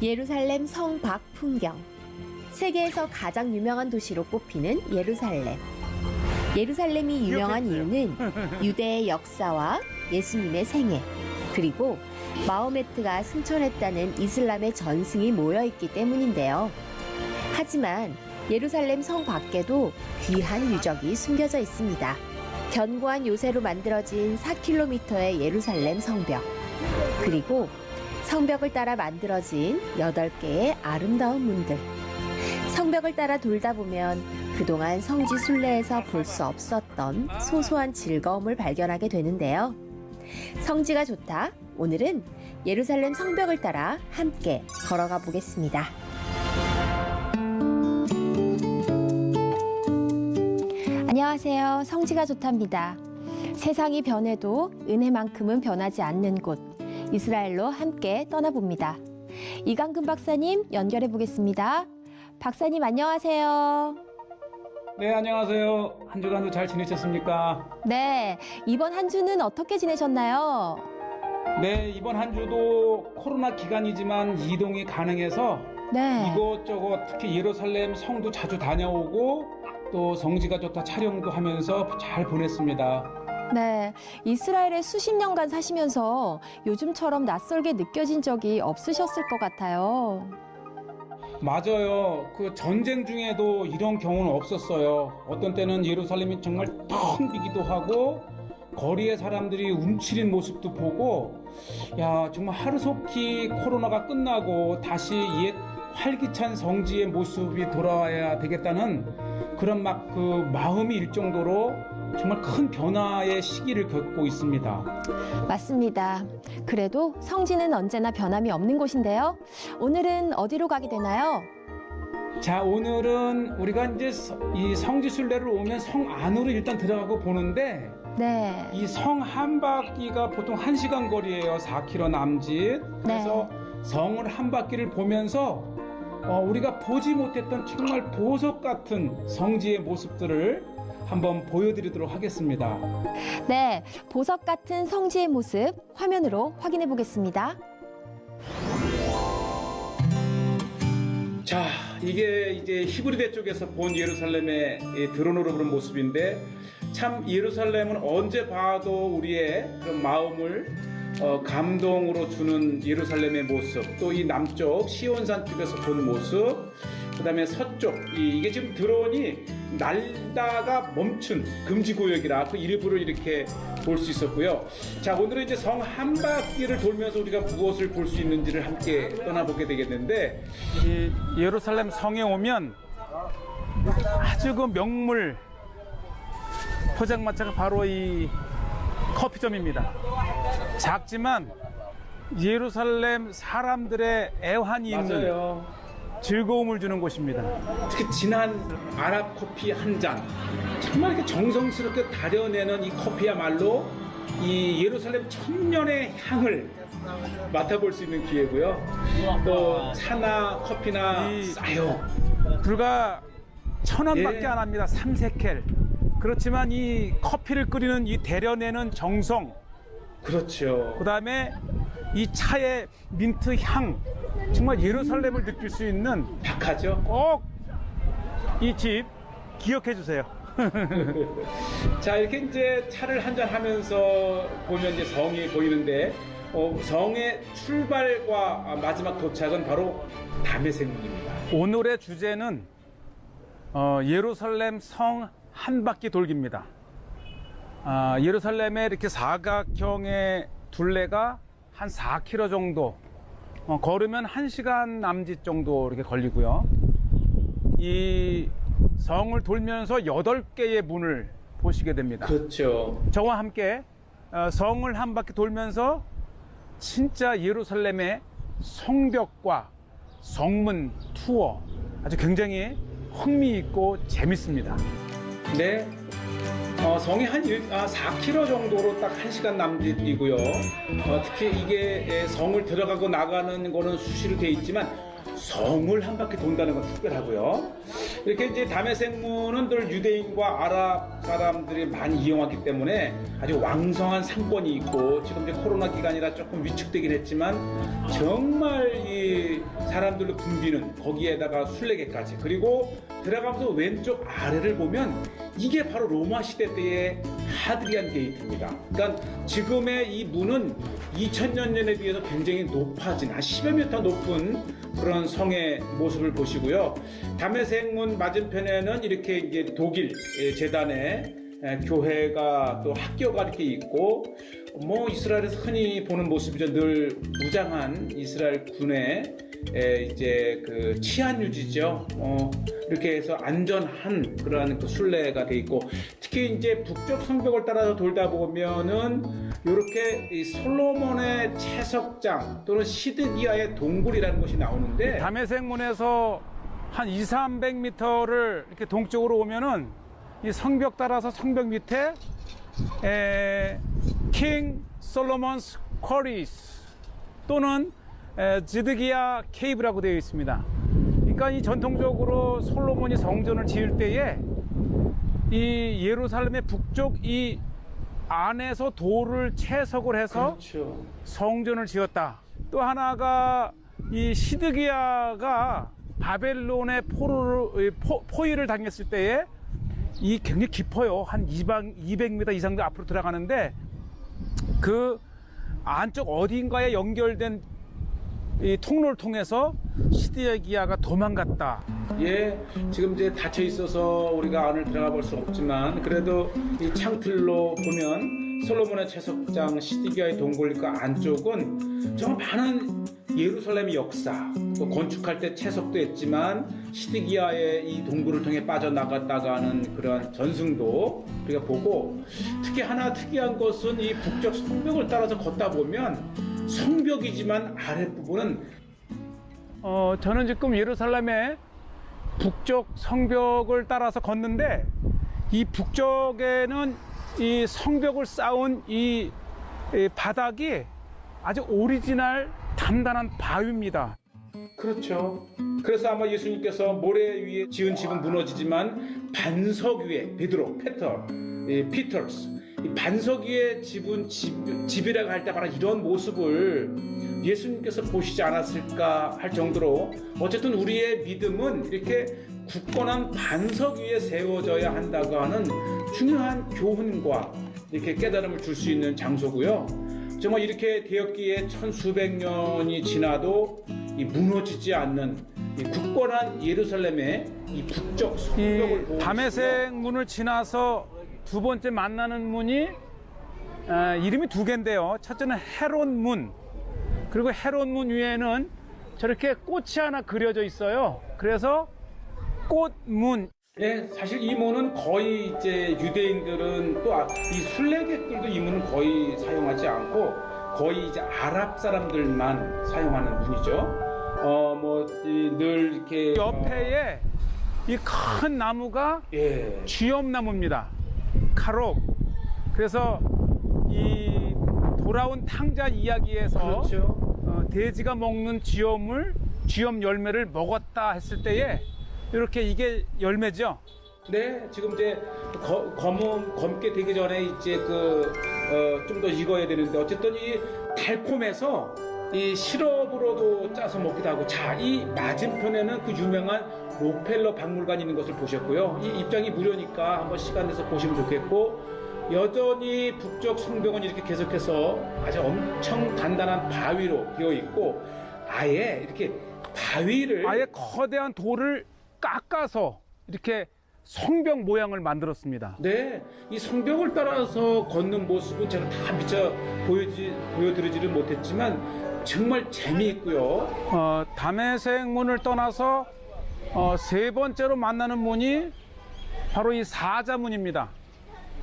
예루살렘 성 밖 풍경. 세계에서 가장 유명한 도시로 꼽히는 예루살렘. 예루살렘이 유명한 이유는 유대의 역사와 예수님의 생애, 그리고 마호메트가 승천했다는 이슬람의 전승이 모여있기 때문인데요. 하지만 예루살렘 성 밖에도 귀한 유적이 숨겨져 있습니다. 견고한 요새로 만들어진 4km의 예루살렘 성벽, 그리고 성벽을 따라 만들어진 8개의 아름다운 문들. 성벽을 따라 돌다 보면 그동안 성지 순례에서 볼 수 없었던 소소한 즐거움을 발견하게 되는데요. 성지가 좋다. 오늘은 예루살렘 성벽을 따라 함께 걸어가 보겠습니다. 안녕하세요. 성지가 좋답니다. 세상이 변해도 은혜만큼은 변하지 않는 곳, 이스라엘로 함께 떠나봅니다. 이강근 박사님 연결해 보겠습니다. 박사님 안녕하세요. 네, 안녕하세요. 한 주간도 잘 지내셨습니까? 네, 이번 한 주는 어떻게 지내셨나요? 네, 이번 한 주도 코로나 기간이지만 이동이 가능해서 네. 이곳저곳 특히 예루살렘 성도 자주 다녀오고 또 성지가 좋다 촬영도 하면서 잘 보냈습니다. 네, 이스라엘에 수십 년간 사시면서 요즘처럼 낯설게 느껴진 적이 없으셨을 것 같아요. 맞아요. 그 전쟁 중에도 이런 경우는 없었어요. 어떤 때는 예루살렘이 정말 텅 비기도 하고 거리의 사람들이 움츠린 모습도 보고, 야, 정말 하루속히 코로나가 끝나고 다시 옛 활기찬 성지의 모습이 돌아와야 되겠다는 그런 막 그 마음이 일 정도로 정말 큰 변화의 시기를 겪고 있습니다. 맞습니다. 그래도 성지는 언제나 변함이 없는 곳인데요. 오늘은 어디로 가게 되나요? 자, 오늘은 우리가 이제 이 성지 순례를 오면 성 안으로 일단 들어가고 보는데, 네. 이 성 한 바퀴가 보통 1시간 거리예요. 4km 남짓. 그래서 성을 한 바퀴를 보면서 우리가 보지 못했던 정말 보석 같은 성지의 모습들을 한번 보여드리도록 하겠습니다. 네, 보석 같은 성지의 모습 화면으로 확인해 보겠습니다. 자, 이게 이제 히브리대 쪽에서 본 예루살렘의 드론으로 보는 모습인데, 참 예루살렘은 언제 봐도 우리의 그런 마음을 감동으로 주는 예루살렘의 모습, 또 이 남쪽 시온산 쪽에서 본 모습, 그다음에 서쪽 이게 지금 드론이 날다가 멈춘 금지구역이라 그 일부를 이렇게 볼 수 있었고요. 자, 오늘은 이제 성 한 바퀴를 돌면서 우리가 무엇을 볼 수 있는지를 함께 떠나보게 되겠는데, 이 예루살렘 성에 오면 아주 그 명물 포장마차가 바로 이 커피점입니다. 작지만 예루살렘 사람들의 애환이 있는 즐거움을 주는 곳입니다. 특히 진한 아랍 커피 한 잔, 정말 이렇게 정성스럽게 다려내는 이 커피야말로 이 예루살렘 천년의 향을 맡아볼 수 있는 기회고요. 또 차나 커피나 싸요. 불과 1,000원밖에 안 합니다. 3세켈. 그렇지만 이 커피를 끓이는 이 데려내는 정성, 그렇죠. 그다음에 이 차의 민트 향, 정말 예루살렘을 느낄 수 있는 박하죠. 꼭 이 집 기억해 주세요. 자, 이렇게 이제 차를 한잔 하면서 보면 이제 성이 보이는데, 성의 출발과 마지막 도착은 바로 담에색문입니다. 오늘의 주제는 예루살렘 성 한 바퀴 돌기입니다. 예루살렘의 이렇게 사각형의 둘레가 한 4km 정도, 걸으면 1시간 남짓 정도 이렇게 걸리고요. 이 성을 돌면서 8개의 문을 보시게 됩니다. 그렇죠. 저와 함께 성을 한 바퀴 돌면서 진짜 예루살렘의 성벽과 성문 투어, 아주 굉장히 흥미있고 재밌습니다. 네, 성이 한 4km 정도로 딱 1시간 남짓이고요. 특히 이게 성을 들어가고 나가는 거는 수시로 돼 있지만 성을 한 바퀴 돈다는 건 특별하고요. 이렇게 이제 담에색문은 늘 유대인과 아랍 아랍 사람들이 많이 이용하기 때문에 아주 왕성한 상권이 있고, 지금 이제 코로나 기간이라 조금 위축되긴 했지만 정말 이 사람들로 붐비는, 거기에다가 순례객까지, 그리고 들어가면서 왼쪽 아래를 보면 이게 바로 로마 시대 때의 하드리안 게이트입니다. 그러니까 지금의 이 문은 2000년 전에 비해서 굉장히 높아진, 한 10여 미터 높은 그런 성의 모습을 보시고요. 다메섹문 맞은편에는 이렇게 이제 독일 재단의 교회가, 또 학교가 이렇게 있고, 뭐 이스라엘에서 흔히 보는 모습이죠. 늘 무장한 이스라엘 군의 이제 그 치안 유지죠. 이렇게 해서 안전한 그러한 그 순례가 돼 있고, 특히 이제 북쪽 성벽을 따라서 돌다 보면은 이렇게 이 솔로몬의 채석장 또는 시드기야의 동굴이라는 곳이 나오는데, 다메섹문에서 한 200~300m를 이렇게 동쪽으로 오면은 이 성벽 따라서 성벽 밑에 킹 솔로몬스 쿼리스 또는 지드기야 케이브라고 되어 있습니다. 그러니까 이 전통적으로 솔로몬이 성전을 지을 때에 이 예루살렘의 북쪽 이 안에서 돌을 채석을 해서 그렇죠. 성전을 지었다. 또 하나가 이 시드기야가 바벨론의 포위를 당했을 때에 이 굉장히 깊어요. 한 200m 이상도 앞으로 들어가는데 그 안쪽 어딘가에 연결된 이 통로를 통해서 시드기야가 도망갔다. 예, 지금 이제 닫혀 있어서 우리가 안을 들어가 볼 수 없지만, 그래도 이 창틀로 보면 솔로몬의 채석장 시드기야의 동굴 그 안쪽은 정말 많은 예루살렘의 역사, 또 건축할 때 채석도 했지만 시드기야의 이 동굴을 통해 빠져나갔다가 하는 그런 전승도 우리가 보고, 특히 하나 특이한 것은 이 북쪽 성벽을 따라서 걷다 보면 성벽이지만 아랫부분은 저는 지금 예루살렘의 북쪽 성벽을 따라서 걷는데, 이 북쪽에는 이 성벽을 쌓은 이 바닥이 아주 오리지널 단단한 바위입니다. 그렇죠. 그래서 아마 예수님께서 모래 위에 지은 집은 무너지지만 반석 위에, 베드로, 피터스, 이 반석 위에 집은 집이라고 할 때 바로 이런 모습을 예수님께서 보시지 않았을까 할 정도로, 어쨌든 우리의 믿음은 이렇게 굳건한 반석 위에 세워져야 한다고 하는 중요한 교훈과 이렇게 깨달음을 줄 수 있는 장소고요. 정말 이렇게 되었기에 천수백 년이 지나도 이 무너지지 않는 이 굳건한 예루살렘의 이 북쪽 성벽을 보고, 다메섹 문을 지나서 두 번째 만나는 문이 이름이 두 개인데요. 첫째는 헤롯 문, 그리고 헤롯 문 위에는 저렇게 꽃이 하나 그려져 있어요. 그래서 꽃문. 예, 사실 이 문은 거의 이제 유대인들은, 또 이 순례객들도 이 문은 거의 사용하지 않고 거의 이제 아랍 사람들만 사용하는 문이죠. 늘 이렇게 옆에 이 큰 나무가 예, 쥐엄나무입니다. 카록. 그래서 이 돌아온 탕자 이야기에서 그렇죠. 돼지가 먹는 쥐엄 열매를 먹었다 했을 때에 이렇게 이게 열매죠. 네, 지금 이제 검게 되기 전에 이제 좀 더 익어야 되는데, 어쨌든 이 달콤해서 이 시럽으로도 짜서 먹기도 하고. 자, 이 맞은편에는 그 유명한 록펠러 박물관이 있는 것을 보셨고요. 이 입장이 무료니까 한번 시간 내서 보시면 좋겠고, 여전히 북쪽 성벽은 이렇게 계속해서 아주 엄청 단단한 바위로 되어 있고, 아예 이렇게 바위를 아예 거대한 돌을 깎아서 이렇게 성벽 모양을 만들었습니다. 네, 이 성벽을 따라서 걷는 모습은 제가 다 미처 보여드리지를 못했지만 정말 재미있고요. 다메섹 문을 떠나서 세 번째로 만나는 문이 바로 이 사자문입니다.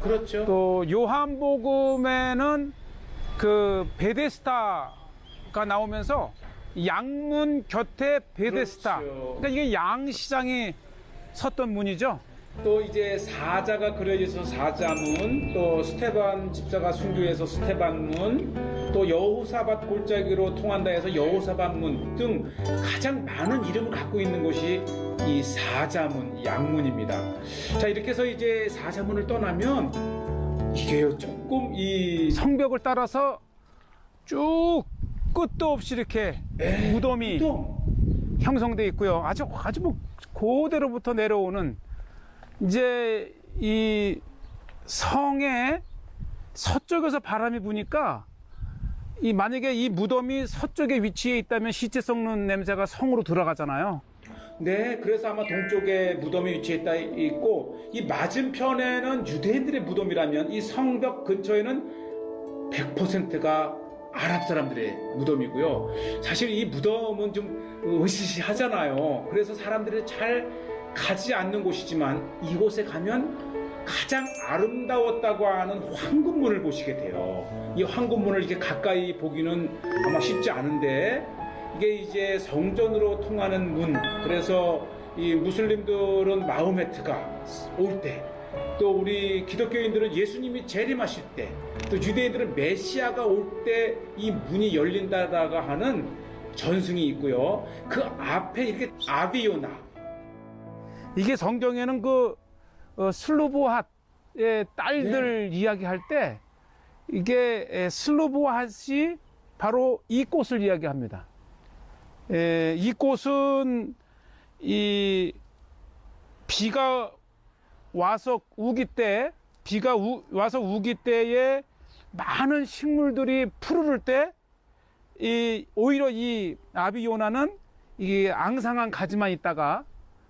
그렇죠. 또 요한복음에는 그 베데스다가 나오면서 양문 곁에 베데스다. 그렇죠. 그러니까 이게 양시장이 섰던 문이죠. 또 이제 사자가 그려져서 사자문, 또 스테반 집사가 순교해서 스테반문, 또 여호사밧 골짜기로 통한다 해서 여호사밧문 등 가장 많은 이름을 갖고 있는 곳이 이 사자문, 양문입니다. 자, 이렇게 해서 이제 사자문을 떠나면 이게요, 조금 이 성벽을 따라서 쭉 끝도 없이 이렇게 무덤이 형성돼 있고요. 아주 뭐 고대로부터 내려오는 이제 이 성의 서쪽에서 바람이 부니까 이 만약에 이 무덤이 서쪽에 위치해 있다면 시체 썩는 냄새가 성으로 들어가잖아요. 네, 그래서 아마 동쪽에 무덤이 위치해 있고 이 맞은편에는 유대인들의 무덤이라면 이 성벽 근처에는 100%가 아랍 사람들의 무덤이고요. 사실 이 무덤은 좀 으시시하잖아요. 그래서 사람들이 잘 가지 않는 곳이지만 이곳에 가면 가장 아름다웠다고 하는 황금문을 보시게 돼요. 이 황금문을 이렇게 가까이 보기는 아마 쉽지 않은데 이게 이제 성전으로 통하는 문. 그래서 이 무슬림들은 마호메트가 올 때, 또 우리 기독교인들은 예수님이 재림하실 때, 또 유대인들은 메시아가 올 때 이 문이 열린다라고 하는 전승이 있고요. 그 앞에 이렇게 아비요나. 이게 성경에는 그 슬로보핫의 딸들 이야기할 때 이게 슬로보핫이 바로 이 꽃을 이야기합니다. 이 꽃은 이 비가 와서 우기 때, 와서 우기 때에 많은 식물들이 푸르를 때, 오히려 이 아비요나는 이 앙상한 가지만 있다가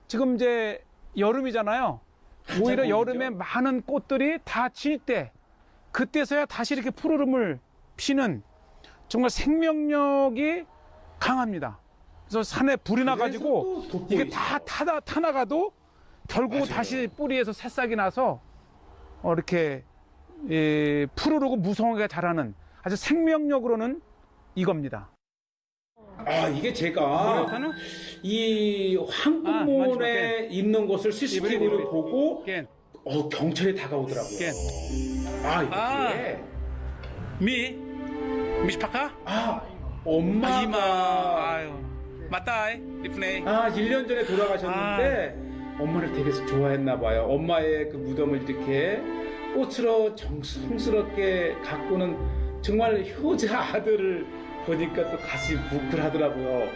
지금 이제 여름이잖아요. 오히려 여름에 많은 꽃들이 다 질 때, 그때서야 다시 이렇게 푸르름을 피는 정말 생명력이 강합니다. 그래서 산에 불이 나가지고 이게 다 타나가도 결국 다시 뿌리에서 새싹이 나서 이렇게 푸르르고 무성하게 자라는 아주 생명력으로는 이겁니다. 아, 이게 제가 이 황금문에 있는 것을 CCTV를 보고 경찰이 다가오더라고요. 아, 이게 미스파카? 엄마가 아유, 맞다. 리프네. 1년 전에 돌아가셨는데 엄마를 되게 좋아했나 봐요. 엄마의 그 무덤을 이렇게 꽃으로 정성스럽게 가꾸는 정말 효자 아들을 보니까 또 가슴이 부글하더라고요.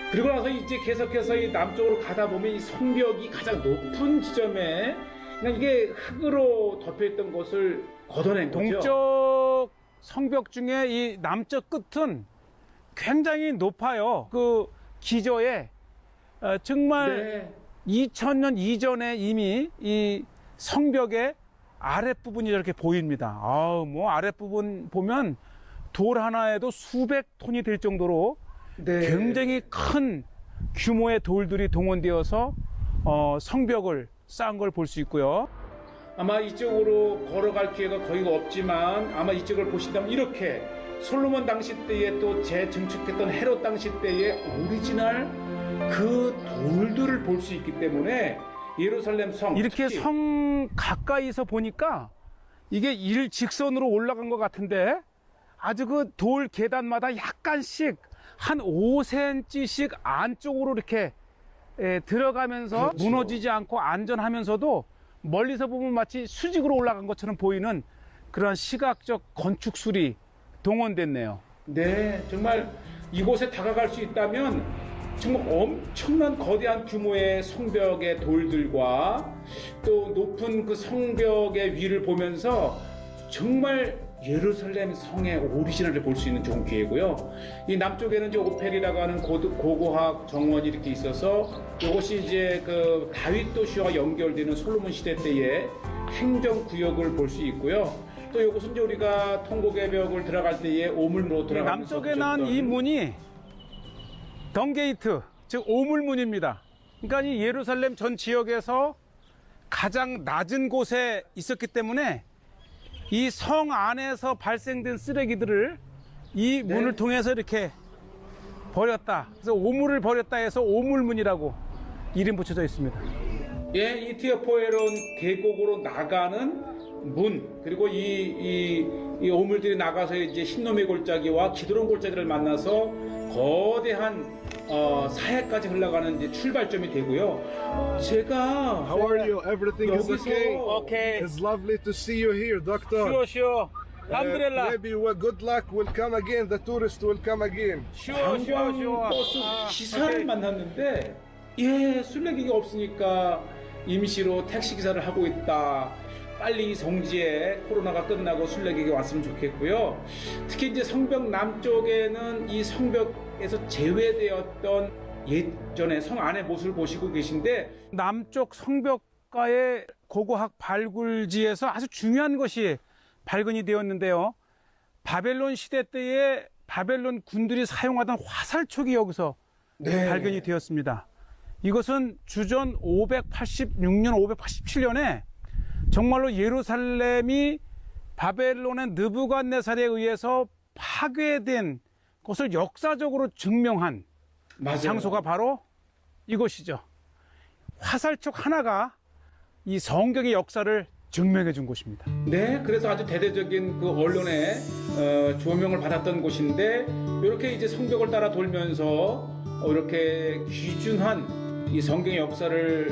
그리고 나서 이제 계속해서 이 남쪽으로 가다 보면 이 성벽이 가장 높은 지점에 그냥 이게 흙으로 덮여있던 것을 걷어낸 거죠. 동쪽 성벽 중에 이 남쪽 끝은 굉장히 높아요. 그 기저에 정말 2000년 이전에 이미 이 성벽의 아랫부분이 이렇게 보입니다. 뭐 아랫부분 보면 돌 하나에도 수백 톤이 될 정도로 굉장히 큰 규모의 돌들이 동원되어서 성벽을 쌓은 걸 볼 수 있고요. 아마 이쪽으로 걸어갈 기회가 거의 없지만 아마 이쪽을 보신다면 이렇게 솔로몬 당시 때에 또 재증축했던 헤롯 당시 때의 오리지널 그 돌들을 볼 수 있기 때문에 예루살렘 성 이렇게 성 가까이서 보니까 이게 일직선으로 올라간 것 같은데 아주 그 돌 계단마다 약간씩 한 5cm씩 안쪽으로 이렇게 들어가면서 그렇죠. 무너지지 않고 안전하면서도 멀리서 보면 마치 수직으로 올라간 것처럼 보이는 그런 시각적 건축술이 동원됐네요. 네, 정말 이곳에 다가갈 수 있다면 정말 엄청난 거대한 규모의 성벽의 돌들과 또 높은 그 성벽의 위를 보면서 정말 예루살렘 성의 오리지널을 볼 수 있는 좋은 기회고요. 이 남쪽에는 이제 오펠이라고 하는 고고학 정원이 이렇게 있어서 이것이 이제 그 다윗 도시와 연결되는 솔로몬 시대 때의 행정 구역을 볼 수 있고요. 또 이것은 이제 우리가 통곡의 벽을 들어갈 때의 오물로 들어가면서 남쪽에 난 이 문이 덩게이트, 즉 오물문입니다. 그러니까 이 예루살렘 전 지역에서 가장 낮은 곳에 있었기 때문에 이 성 안에서 발생된 쓰레기들을 이 문을 통해서 이렇게 버렸다. 그래서 오물을 버렸다 해서 오물문이라고 이름 붙여져 있습니다. 예, 이 티어포에론 계곡으로 나가는 문, 그리고 이 이 오물들이 나가서 이제 흰놈의 골짜기와 기드론 골짜기를 만나서 거대한 사해까지 흘러가는 이제 출발점이 되고요. 제가 How are you? Everything is 여기서 okay? Okay. It's lovely to see you here, doctor. Sure, sure. Maybe good luck will come again. The tourist will come again. 관광버스 기사를 만났는데 순례객이 없으니까 임시로 택시 기사를 하고 있다. 빨리 이 성지에 코로나가 끝나고 순례객이 왔으면 좋겠고요. 특히 이제 성벽 남쪽에는 이 성벽에서 제외되었던 예전에 성 안의 모습을 보시고 계신데 남쪽 성벽가의 고고학 발굴지에서 아주 중요한 것이 발견이 되었는데요. 바벨론 시대 때에 바벨론 군들이 사용하던 화살촉이 여기서 발견이 되었습니다. 이것은 주전 586년, 587년에 정말로 예루살렘이 바벨론의 느부갓네살에 의해서 파괴된 것을 역사적으로 증명한 맞아요. 장소가 바로 이곳이죠. 화살촉 하나가 이 성경의 역사를 증명해 준 곳입니다. 네, 그래서 아주 대대적인 그 언론의 조명을 받았던 곳인데 이렇게 이제 성벽을 따라 돌면서 이렇게 귀중한 이 성경의 역사를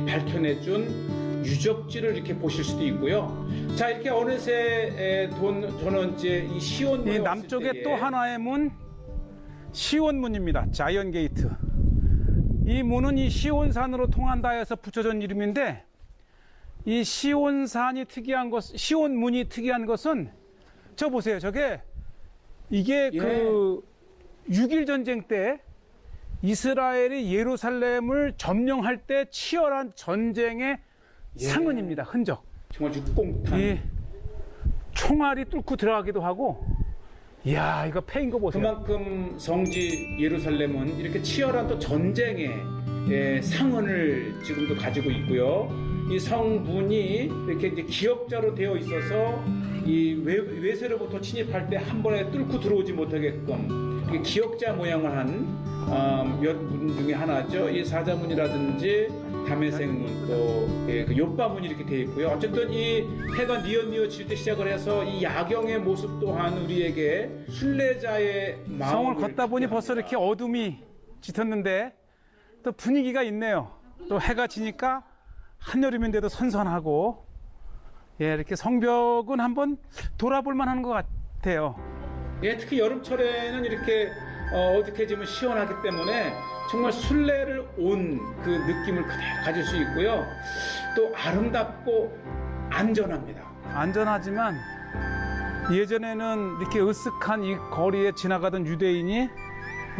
밝혀내준 유적지를 이렇게 보실 수도 있고요. 자, 이렇게 어느새 저는 이제 이 시온문에 이 남쪽에 또 하나의 문, 시온문입니다. 자이언 게이트. 이 문은 이 시온산으로 통한다 해서 붙여진 이름인데, 이 시온산이 특이한 것, 시온문이 특이한 것은 저 보세요. 이게 그 6.1 전쟁 때 이스라엘이 예루살렘을 점령할 때 치열한 전쟁의 상흔입니다. 흔적. 정말 육공탄. 이 총알이 뚫고 들어가기도 하고, 이야, 이거 패인 거 보세요. 그만큼 성지 예루살렘은 이렇게 치열한 또 전쟁의 상흔을 지금도 가지고 있고요. 이 성문이 이렇게 이제 기역자로 되어 있어서 이 외세로부터 침입할 때 한 번에 뚫고 들어오지 못하게끔 이게 기역자 모양을 한 몇 문 중에 하나죠. 이 사자문이라든지 담에색문 또 그 욥바문이 이렇게 되어 있고요. 어쨌든 이 해가 뉘어질 때 시작을 해서 이 야경의 모습 또한 우리에게 순례자의 마음을 성을 걷다 보니 벌써 이렇게 어둠이 짙었는데 또 분위기가 있네요. 또 해가 지니까 한여름인데도 선선하고, 이렇게 성벽은 한번 돌아볼 만한 것 같아요. 특히 여름철에는 이렇게 어둑해지면 시원하기 때문에 정말 순례를 온 그 느낌을 그대로 가질 수 있고요. 또 아름답고 안전합니다. 안전하지만 예전에는 이렇게 으쓱한 이 거리에 지나가던 유대인이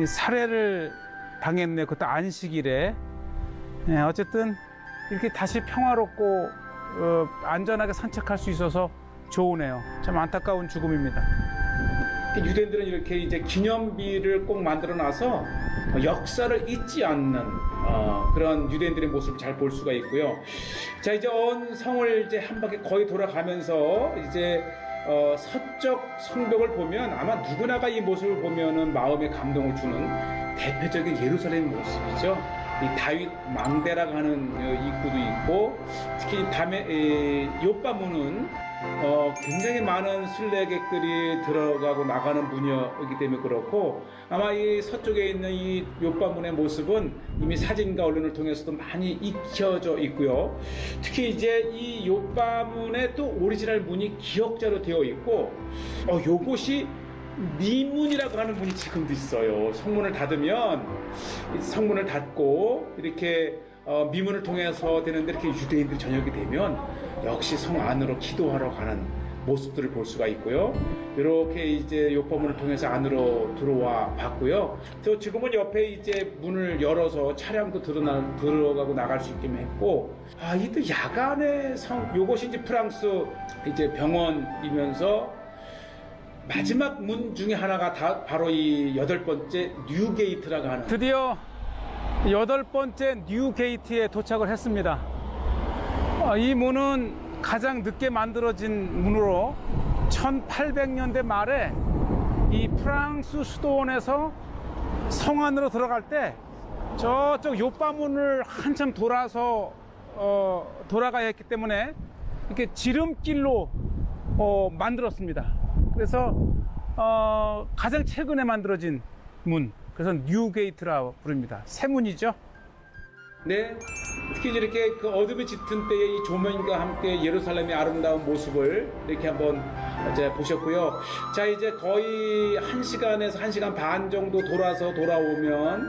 이 살해를 당했네요. 그것도 안식일에. 어쨌든 이렇게 다시 평화롭고 안전하게 산책할 수 있어서 좋으네요. 참 안타까운 죽음입니다. 유대인들은 이렇게 이제 기념비를 꼭 만들어 놔서 역사를 잊지 않는 그런 유대인들의 모습을 잘 볼 수가 있고요. 자, 이제 온 성을 이제 한 바퀴 거의 돌아가면서 이제 서쪽 성벽을 보면 아마 누구나가 이 모습을 보면은 마음에 감동을 주는 대표적인 예루살렘 모습이죠. 이 다윗 망대라고 하는 입구도 있고, 특히 욥바문은 굉장히 많은 순례객들이 들어가고 나가는 문이기 때문에 그렇고, 아마 이 서쪽에 있는 이 욥바문의 모습은 이미 사진과 언론을 통해서도 많이 익혀져 있고요. 특히 이제 이 욥바문의 또 오리지널 문이 기역자로 되어 있고, 요것이 미문이라고 하는 문이 지금도 있어요. 성문을 닫으면 성문을 닫고 이렇게 미문을 통해서 되는데, 이렇게 유대인들이 저녁이 되면 역시 성 안으로 기도하러 가는 모습들을 볼 수가 있고요. 이렇게 이제 욥바문을 통해서 안으로 들어와 봤고요. 또 지금은 옆에 이제 문을 열어서 차량도 들어가고 나갈 수 있게 했고, 이또 야간의 요것이 이제 프랑스 이제 병원이면서 마지막 문 중에 하나가 바로 이 8번째 뉴게이트라고 하는, 드디어 8번째 뉴게이트에 도착을 했습니다. 이 문은 가장 늦게 만들어진 문으로 1800년대 말에 이 프랑스 수도원에서 성 안으로 들어갈 때 저쪽 욥바문을 한참 돌아서 돌아가야 했기 때문에 이렇게 지름길로 만들었습니다. 그래서 가장 최근에 만들어진 문, 그래서 뉴게이트라고 부릅니다. 새 문이죠. 네, 특히 이렇게 그 어둠이 짙은 때의 이 조명과 함께 예루살렘의 아름다운 모습을 이렇게 한번 이제 보셨고요. 자, 이제 거의 1시간에서 1시간 반 정도 돌아오면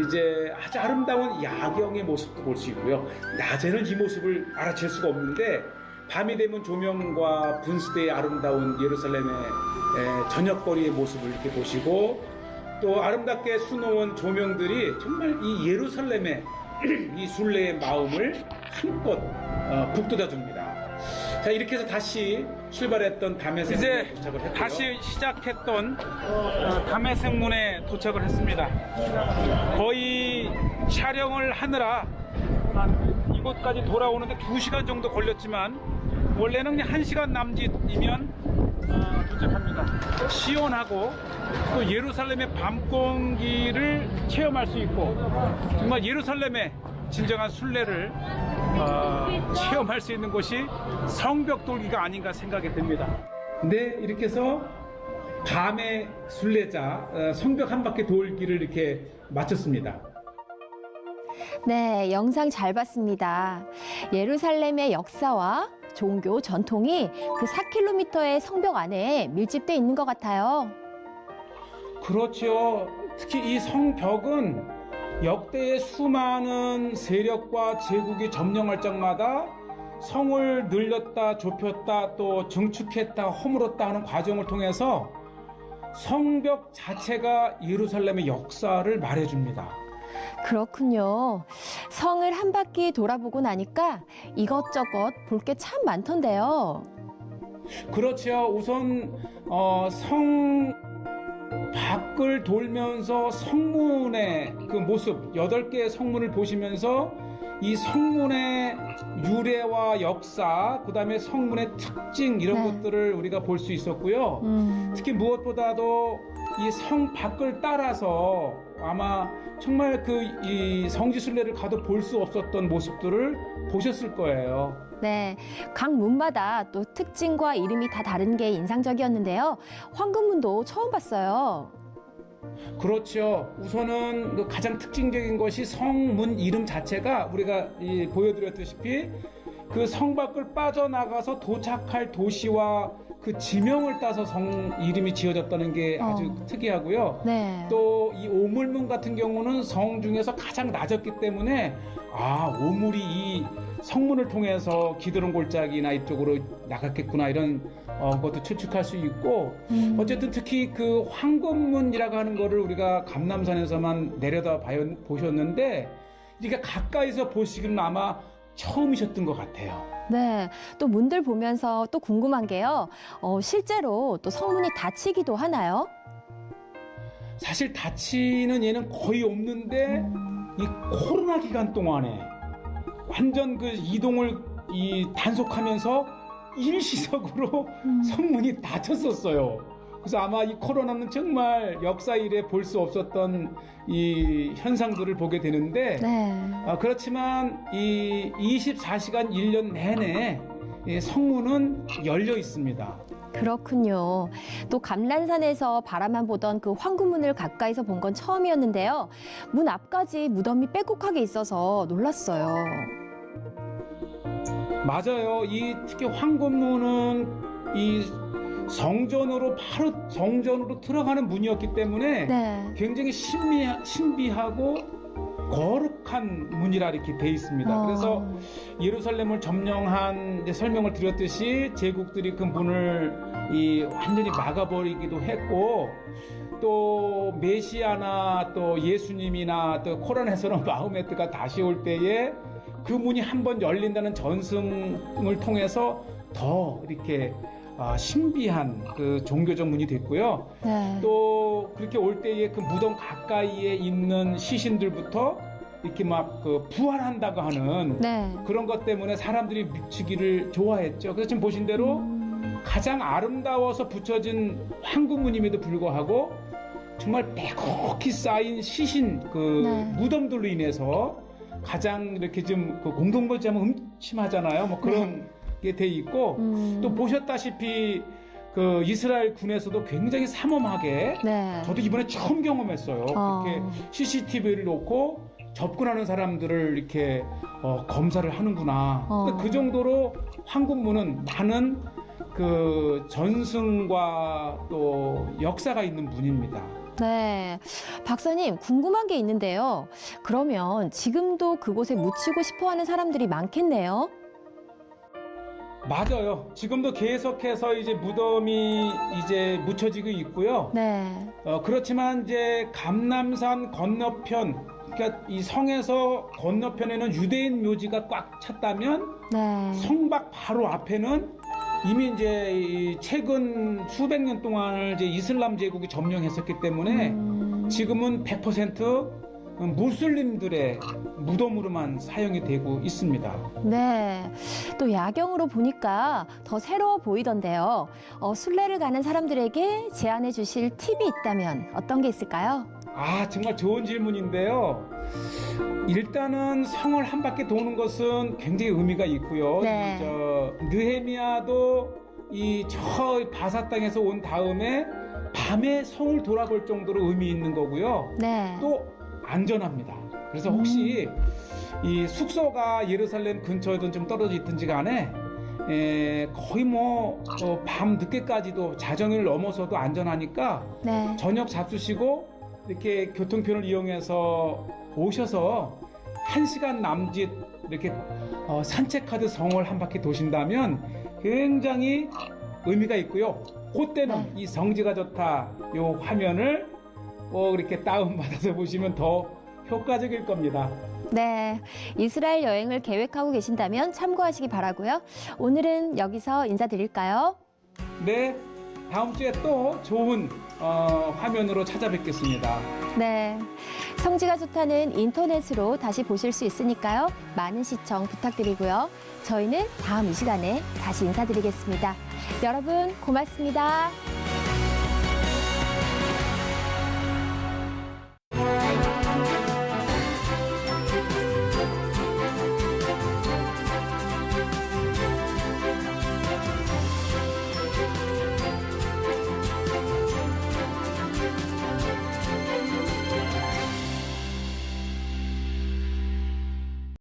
이제 아주 아름다운 야경의 모습도 볼 수 있고요. 낮에는 이 모습을 알아챌 수가 없는데 밤이 되면 조명과 분수대의 아름다운 예루살렘의 저녁거리의 모습을 이렇게 보시고 또 아름답게 수놓은 조명들이 정말 이 예루살렘의 이 순례의 마음을 한껏 북돋아줍니다. 자, 이렇게 해서 다시 출발했던 다메섹 이제 문에 도착을 했고요. 다시 시작했던 다메섹 문에 도착을 했습니다. 거의 촬영을 하느라 이곳까지 돌아오는데 2시간 정도 걸렸지만 원래는 그냥 1시간 남짓이면 도착합니다. 시원하고 또 예루살렘의 밤 공기를 체험할 수 있고 정말 예루살렘의 진정한 순례를 체험할 수 있는 곳이 성벽 돌기가 아닌가 생각이 듭니다. 네, 이렇게 해서 밤의 순례자 성벽 한 바퀴 돌기를 이렇게 마쳤습니다. 네, 영상 잘 봤습니다. 예루살렘의 역사와 종교 전통이 그 4km의 성벽 안에 밀집돼 있는 것 같아요. 그렇죠. 특히 이 성벽은 역대의 수많은 세력과 제국이 점령할 적마다 성을 늘렸다, 좁혔다, 또 증축했다, 허물었다 하는 과정을 통해서 성벽 자체가 예루살렘의 역사를 말해줍니다. 그렇군요. 성을 한 바퀴 돌아보고 나니까 이것저것 볼 게 참 많던데요. 그렇죠. 우선 성 밖을 돌면서 성문의 그 모습, 8개의 성문을 보시면서 이 성문의 유래와 역사, 그 다음에 성문의 특징 이런 네. 것들을 우리가 볼 수 있었고요. 특히 무엇보다도 이 성 밖을 따라서 아마 정말 이 성지순례를 가도 볼 수 없었던 모습들을 보셨을 거예요. 네, 각 문마다 또 특징과 이름이 다 다른 게 인상적이었는데요. 황금문도 처음 봤어요. 그렇죠. 우선은 그 가장 특징적인 것이 성문 이름 자체가 우리가 보여드렸다시피 그 성 밖을 빠져나가서 도착할 도시와 그 지명을 따서 성 이름이 지어졌다는 게 아주 특이하고요. 네. 또 이 오물문 같은 경우는 성 중에서 가장 낮았기 때문에 오물이 이 성문을 통해서 기드론 골짜기나 이쪽으로 나갔겠구나 이런 것도 추측할 수 있고 어쨌든 특히 그 황금문이라고 하는 거를 우리가 감람산에서만 내려다 보셨는데 이게 가까이서 보시기는 아마 처음이셨던 것 같아요. 네, 또 문들 보면서 또 궁금한 게요. 실제로 또 성문이 닫히기도 하나요? 사실 닫히는 예는 거의 없는데 이 코로나 기간 동안에 완전 그 이동을 단속하면서 일시적으로 성문이 닫혔었어요. 그래서 아마 이 코로나는 정말 역사 이래 볼 수 없었던 이 현상들을 보게 되는데 네. 그렇지만 이 24시간 1년 내내 이 성문은 열려 있습니다. 그렇군요. 또 감람산에서 바라만 보던 그 황금문을 가까이서 본 건 처음이었는데요. 문 앞까지 무덤이 빼곡하게 있어서 놀랐어요. 맞아요. 특히 황금문은 이 성전으로 바로 성전으로 들어가는 문이었기 때문에 네. 굉장히 신비하고 거룩한 문이라 이렇게 돼 있습니다. 그래서 예루살렘을 점령한 설명을 드렸듯이 제국들이 그 문을 완전히 막아버리기도 했고 또 메시아나 또 예수님이나 또 코란에서는 마호메트가 다시 올 때에 그 문이 한번 열린다는 전승을 통해서 더 이렇게 신비한 그 종교적 문이 됐고요. 네. 또 그렇게 올 때에 그 무덤 가까이에 있는 시신들부터 이렇게 막 그 부활한다고 하는 네. 그런 것 때문에 사람들이 미치기를 좋아했죠. 그래서 지금 보신 대로 가장 아름다워서 붙여진 황금문임에도 불구하고 정말 빼곡히 쌓인 시신 네. 무덤들로 인해서 가장 이렇게 좀 그 공동묘지하면 음침하잖아요. 뭐 그런 게 돼 있고 또 보셨다시피 그 이스라엘 군에서도 굉장히 삼엄하게 네. 저도 이번에 처음 경험했어요. 그렇게 CCTV를 놓고 접근하는 사람들을 이렇게 검사를 하는구나. 그러니까 그 정도로 황군무는 많은 그 전승과 또 역사가 있는 분입니다. 네. 박사님, 궁금한 게 있는데요. 그러면 지금도 그곳에 묻히고 싶어 하는 사람들이 많겠네요? 맞아요. 지금도 계속해서 이제 무덤이 이제 묻혀지고 있고요. 네. 그렇지만 이제 감람산 건너편, 그러니까 이 성에서 건너편에는 유대인 묘지가 꽉 찼다면 네. 성곽 바로 앞에는 이미 이제 이 최근 수백 년 동안을 이제 이슬람 제국이 점령했었기 때문에 지금은 100% 무슬림들의 무덤으로만 사용이 되고 있습니다. 네. 또 야경으로 보니까 더 새로워 보이던데요. 순례를 가는 사람들에게 제안해 주실 팁이 있다면 어떤 게 있을까요? 아, 정말 좋은 질문인데요. 일단은 성을 한 바퀴 도는 것은 굉장히 의미가 있고요. 네. 느헤미야도 저 바사 땅에서 온 다음에 밤에 성을 돌아볼 정도로 의미 있는 거고요. 네. 또 안전합니다. 그래서 혹시 이 숙소가 예루살렘 근처에든 좀 떨어져 있든지 간에 거의 밤 늦게까지도 자정을 넘어서도 안전하니까 네. 저녁 잡수시고 이렇게 교통편을 이용해서 오셔서 1시간 남짓 이렇게 산책하듯 성을 한 바퀴 도신다면 굉장히 의미가 있고요. 그때는 이 성지가 좋다 요 화면을 꼭 이렇게 다운받아서 보시면 더 효과적일 겁니다. 네. 이스라엘 여행을 계획하고 계신다면 참고하시기 바라고요. 오늘은 여기서 인사드릴까요? 네, 다음 주에 또 좋은 화면으로 찾아뵙겠습니다. 네. 성지가 좋다는 인터넷으로 다시 보실 수 있으니까요. 많은 시청 부탁드리고요. 저희는 다음 이 시간에 다시 인사드리겠습니다. 여러분 고맙습니다.